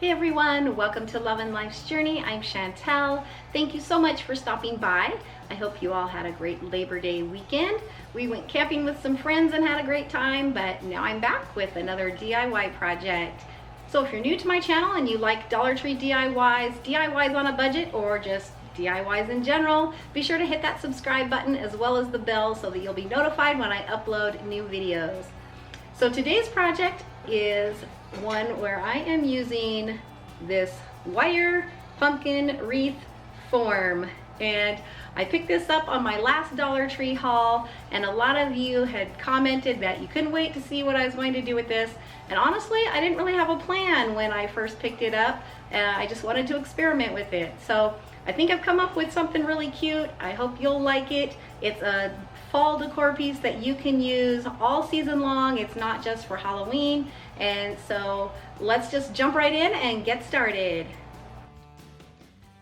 Hey everyone, welcome to Love and Life's Journey. I'm Chantel. Thank you so much for stopping by. I hope you all had a great Labor Day weekend. We went camping with some friends and had a great time, but now I'm back with another DIY project. So if you're new to my channel and you like Dollar Tree DIYs on a budget, or just DIYs in general, be sure to hit that subscribe button as well as the bell so that you'll be notified when I upload new videos. So today's project is one where I am using this wire pumpkin wreath form, and I picked this up on my last Dollar Tree haul, and a lot of you had commented that you couldn't wait to see what I was going to do with this. And honestly, I didn't really have a plan when I first picked it up. I just wanted to experiment with it. So I think I've come up with something really cute. I hope you'll like it. It's a fall decor piece that you can use all season long. It's not just for Halloween. And so let's just jump right in and get started.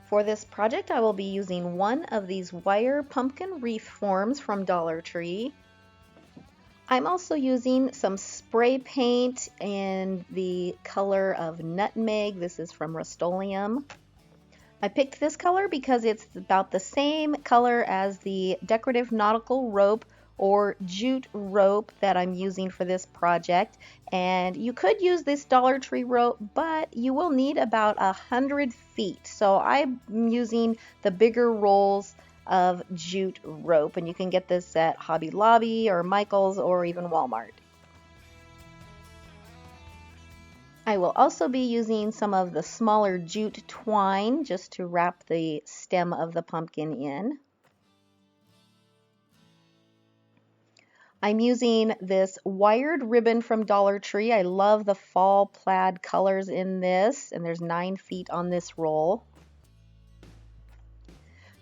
For this project, I will be using one of these wire pumpkin wreath forms from Dollar Tree. I'm also using some spray paint in the color of nutmeg. This is from Rust-Oleum. I picked this color because it's about the same color as the decorative nautical rope or jute rope that I'm using for this project. And you could use this Dollar Tree rope, but you will need about 100 feet. So I'm using the bigger rolls of jute rope, and you can get this at Hobby Lobby or Michael's or even Walmart. I will also be using some of the smaller jute twine just to wrap the stem of the pumpkin in. I'm using this wired ribbon from Dollar Tree. I love the fall plaid colors in this, and there's 9 feet on this roll.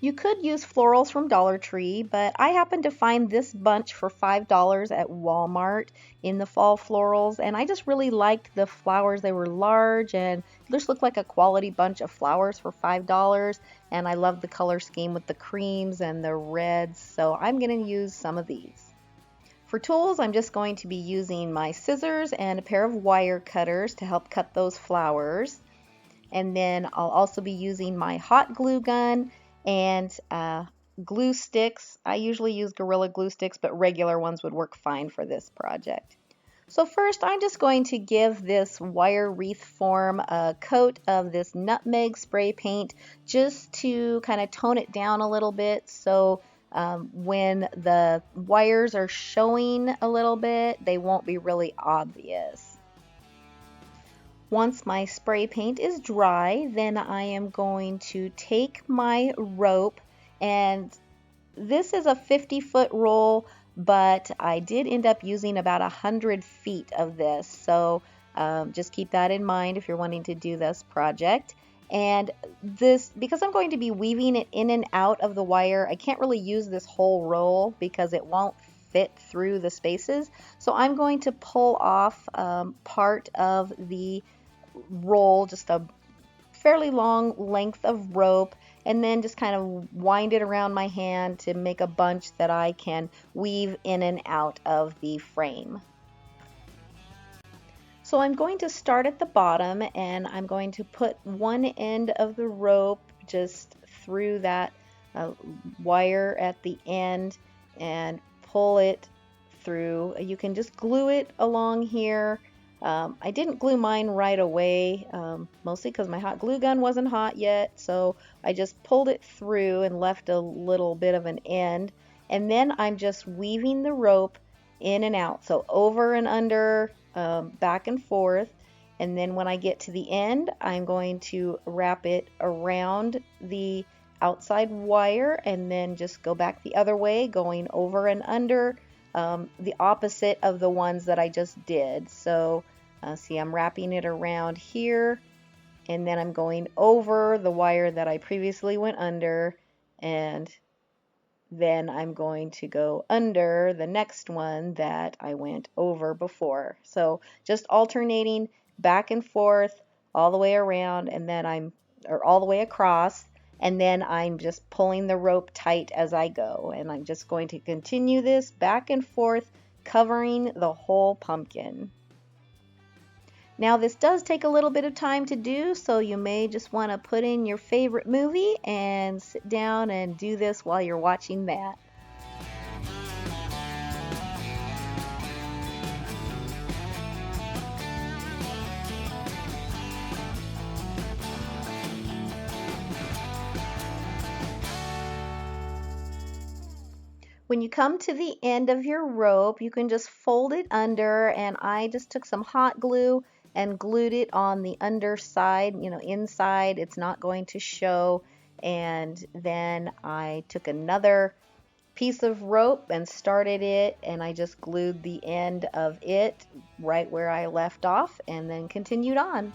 You could use florals from Dollar Tree, but I happened to find this bunch for $5 at Walmart in the fall florals, and I just really liked the flowers. They were large and just looked like a quality bunch of flowers for $5, and I love the color scheme with the creams and the reds, so I'm going to use some of these. For tools, I'm just going to be using my scissors and a pair of wire cutters to help cut those flowers, and then I'll also be using my hot glue gun and glue sticks. I usually use Gorilla Glue sticks, but regular ones would work fine for this project. So first, I'm just going to give this wire wreath form a coat of this nutmeg spray paint just to kind of tone it down a little bit, so when the wires are showing a little bit, they won't be really obvious. Once my spray paint is dry, then I am going to take my rope, and this is a 50-foot roll, but I did end up using about 100 feet of this, so just keep that in mind if you're wanting to do this project. And this, because I'm going to be weaving it in and out of the wire, I can't really use this whole roll because it won't fit through the spaces, so I'm going to pull off part of the roll, just a fairly long length of rope, and then just kind of wind it around my hand to make a bunch that I can weave in and out of the frame. So I'm going to start at the bottom, and I'm going to put one end of the rope just through that wire at the end and pull it through. You can just glue it along here. I didn't glue mine right away, mostly because my hot glue gun wasn't hot yet, so I just pulled it through and left a little bit of an end, and then I'm just weaving the rope in and out, so over and under, back and forth, and then when I get to the end, I'm going to wrap it around the outside wire and then just go back the other way, going over and under, the opposite of the ones that I just did. So see, I'm wrapping it around here, and then I'm going over the wire that I previously went under, and then I'm going to go under the next one that I went over before. So just alternating back and forth all the way around, and then all the way across, and then I'm just pulling the rope tight as I go, and I'm just going to continue this back and forth, covering the whole pumpkin. Now this does take a little bit of time to do, so you may just want to put in your favorite movie and sit down and do this while you're watching that. When you come to the end of your rope, you can just fold it under, and I just took some hot glue and glued it on the underside, inside it's not going to show. And then I took another piece of rope and started it, and I just glued the end of it right where I left off and then continued on.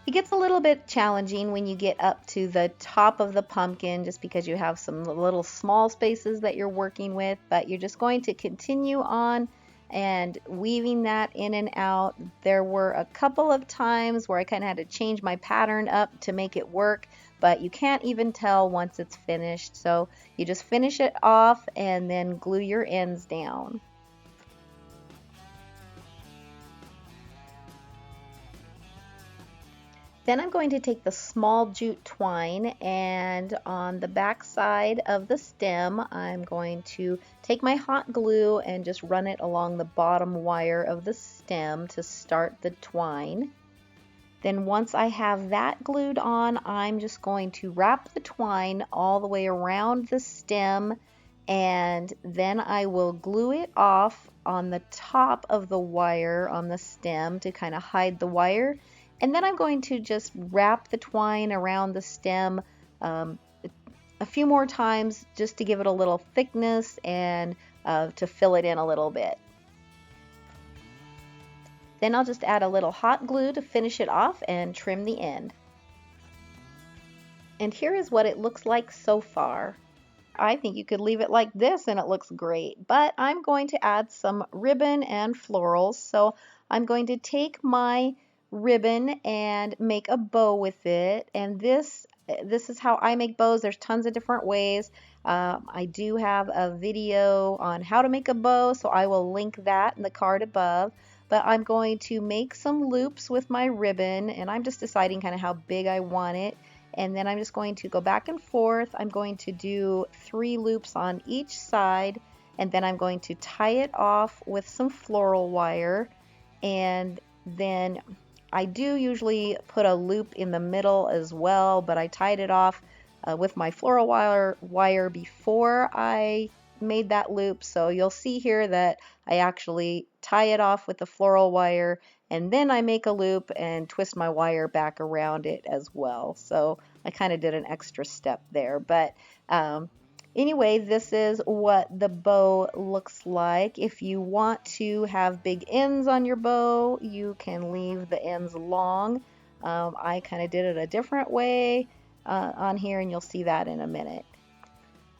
It gets a little bit challenging when you get up to the top of the pumpkin, just because you have some little small spaces that you're working with, but you're just going to continue on and weaving that in and out. There were a couple of times where I kind of had to change my pattern up to make it work, but you can't even tell once it's finished. So you just finish it off and then glue your ends down. Then I'm going to take the small jute twine, and on the back side of the stem I'm going to take my hot glue and just run it along the bottom wire of the stem to start the twine. Then once I have that glued on, I'm just going to wrap the twine all the way around the stem, and then I will glue it off on the top of the wire on the stem to kind of hide the wire. And then I'm going to just wrap the twine around the stem a few more times just to give it a little thickness and to fill it in a little bit. Then I'll just add a little hot glue to finish it off and trim the end. And here is what it looks like so far. I think you could leave it like this and it looks great, but I'm going to add some ribbon and florals. So I'm going to take my ribbon and make a bow with it, and this is how I make bows. There's tons of different ways. I do have a video on how to make a bow, so I will link that in the card above. But I'm going to make some loops with my ribbon, and I'm just deciding kind of how big I want it, and then I'm just going to go back and forth. I'm going to do 3 loops on each side, and then I'm going to tie it off with some floral wire, and then I do usually put a loop in the middle as well, but I tied it off with my floral wire before I made that loop. So you'll see here that I actually tie it off with the floral wire, and then I make a loop and twist my wire back around it as well. So I kind of did an extra step there, but anyway, this is what the bow looks like. If you want to have big ends on your bow, you can leave the ends long. I kind of did it a different way on here, and you'll see that in a minute.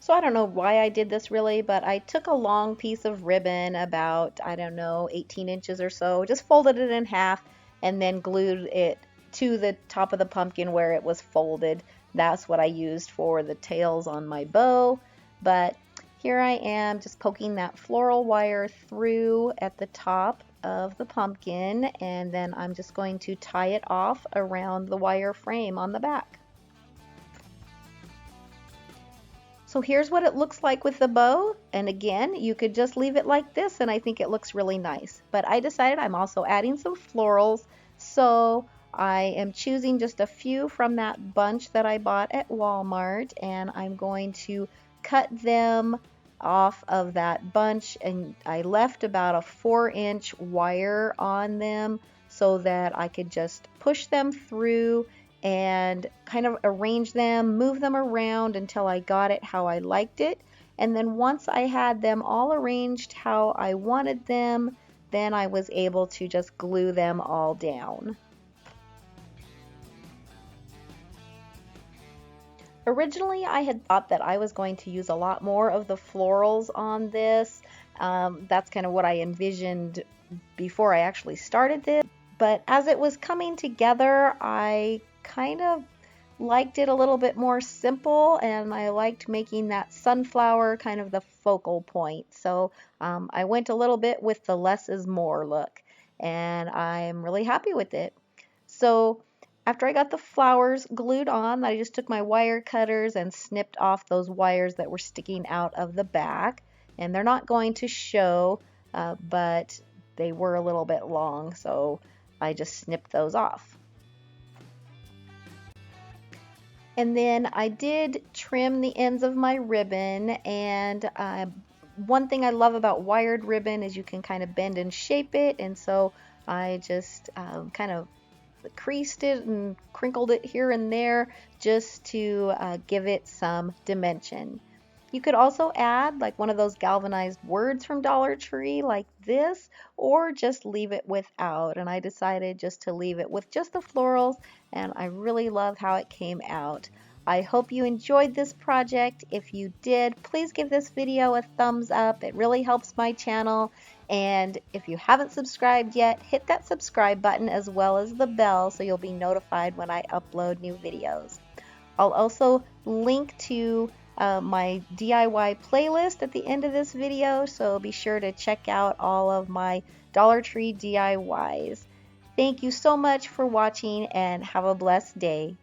So I don't know why I did this really, but I took a long piece of ribbon, about, 18 inches or so, just folded it in half and then glued it to the top of the pumpkin where it was folded. That's what I used for the tails on my bow. But here I am just poking that floral wire through at the top of the pumpkin, and then I'm just going to tie it off around the wire frame on the back. So here's what it looks like with the bow, and again, you could just leave it like this and I think it looks really nice. But I decided I'm also adding some florals, so I am choosing just a few from that bunch that I bought at Walmart, and I'm going to cut them off of that bunch, and I left about a 4-inch wire on them so that I could just push them through and kind of arrange them, move them around until I got it how I liked it. And then once I had them all arranged how I wanted them, then I was able to just glue them all down. Originally, I had thought that I was going to use a lot more of the florals on this. That's kind of what I envisioned before I actually started this. but as it was coming together, I kind of liked it a little bit more simple, and I liked making that sunflower kind of the focal point. So I went a little bit with the less is more look, and I'm really happy with it. So after I got the flowers glued on, I just took my wire cutters and snipped off those wires that were sticking out of the back. And they're not going to show, but they were a little bit long, so I just snipped those off. And then I did trim the ends of my ribbon, and one thing I love about wired ribbon is you can kind of bend and shape it, and so I just kind of creased it and crinkled it here and there just to give it some dimension. You could also add like one of those galvanized words from Dollar Tree like this, or just leave it without. And I decided just to leave it with just the florals, and I really love how it came out. I hope you enjoyed this project. If you did, please give this video a thumbs up. It really helps my channel. And if you haven't subscribed yet, hit that subscribe button as well as the bell so you'll be notified when I upload new videos. I'll also link to my DIY playlist at the end of this video, so be sure to check out all of my Dollar Tree DIYs. Thank you so much for watching, and have a blessed day.